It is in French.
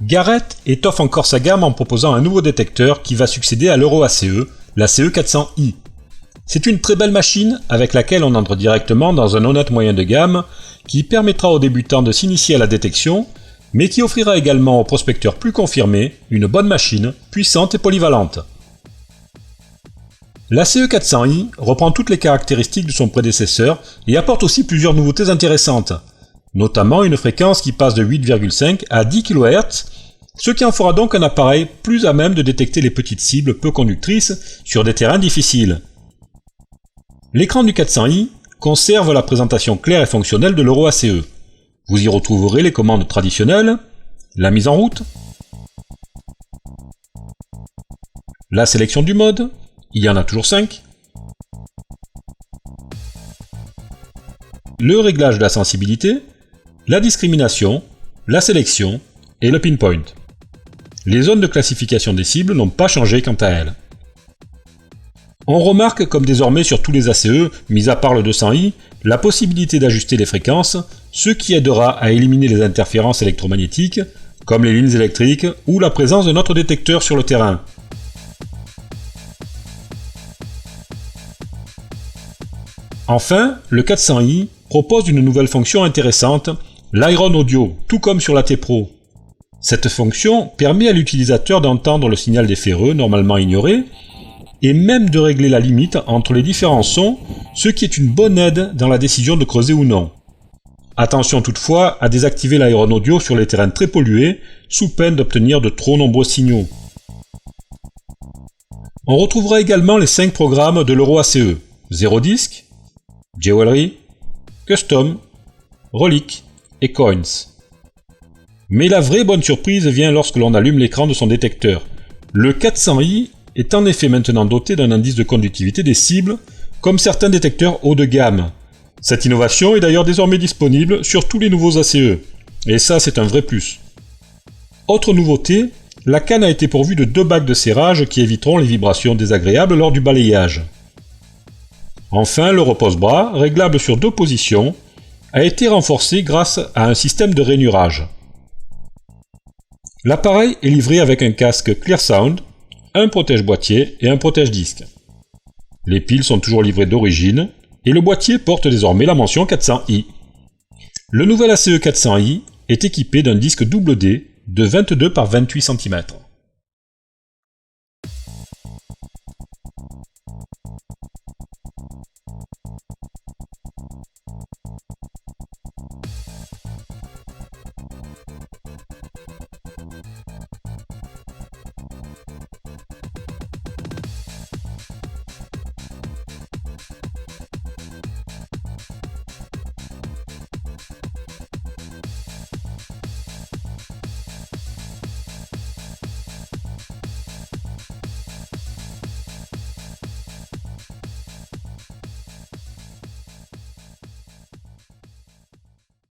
Garrett étoffe encore sa gamme en proposant un nouveau détecteur qui va succéder à l'Euro ACE, la CE400i. C'est une très belle machine avec laquelle on entre directement dans un honnête moyen de gamme qui permettra aux débutants de s'initier à la détection, mais qui offrira également aux prospecteurs plus confirmés une bonne machine, puissante et polyvalente. La CE400i reprend toutes les caractéristiques de son prédécesseur et apporte aussi plusieurs nouveautés intéressantes, notamment une fréquence qui passe de 8,5 à 10 kHz, ce qui en fera donc un appareil plus à même de détecter les petites cibles peu conductrices sur des terrains difficiles. L'écran du 400i conserve la présentation claire et fonctionnelle de l'Euro ACE. Vous y retrouverez les commandes traditionnelles, la mise en route, la sélection du mode, il y en a toujours 5, le réglage de la sensibilité, la discrimination, la sélection et le pinpoint. Les zones de classification des cibles n'ont pas changé quant à elles. On remarque comme désormais sur tous les ACE, mis à part le 200i, la possibilité d'ajuster les fréquences, ce qui aidera à éliminer les interférences électromagnétiques, comme les lignes électriques ou la présence de notre détecteur sur le terrain. Enfin, le 400i propose une nouvelle fonction intéressante, l'Iron Audio, tout comme sur la T-Pro. Cette fonction permet à l'utilisateur d'entendre le signal des ferreux normalement ignoré, et même de régler la limite entre les différents sons, ce qui est une bonne aide dans la décision de creuser ou non. Attention toutefois à désactiver l'Iron Audio sur les terrains très pollués, sous peine d'obtenir de trop nombreux signaux. On retrouvera également les 5 programmes de l'Euro ACE, 0 disque, Jewelry, Custom, Relic et Coins. Mais la vraie bonne surprise vient lorsque l'on allume l'écran de son détecteur. Le 400i est en effet maintenant doté d'un indice de conductivité des cibles, comme certains détecteurs haut de gamme. Cette innovation est d'ailleurs désormais disponible sur tous les nouveaux ACE, et ça c'est un vrai plus. Autre nouveauté, la canne a été pourvue de 2 bagues de serrage qui éviteront les vibrations désagréables lors du balayage. Enfin, le repose-bras, réglable sur 2 positions, a été renforcé grâce à un système de rainurage. L'appareil est livré avec un casque ClearSound, un protège-boîtier et un protège-disque. Les piles sont toujours livrées d'origine, et le boîtier porte désormais la mention 400i. Le nouvel ACE 400i est équipé d'un disque double D de 22 par 28 cm.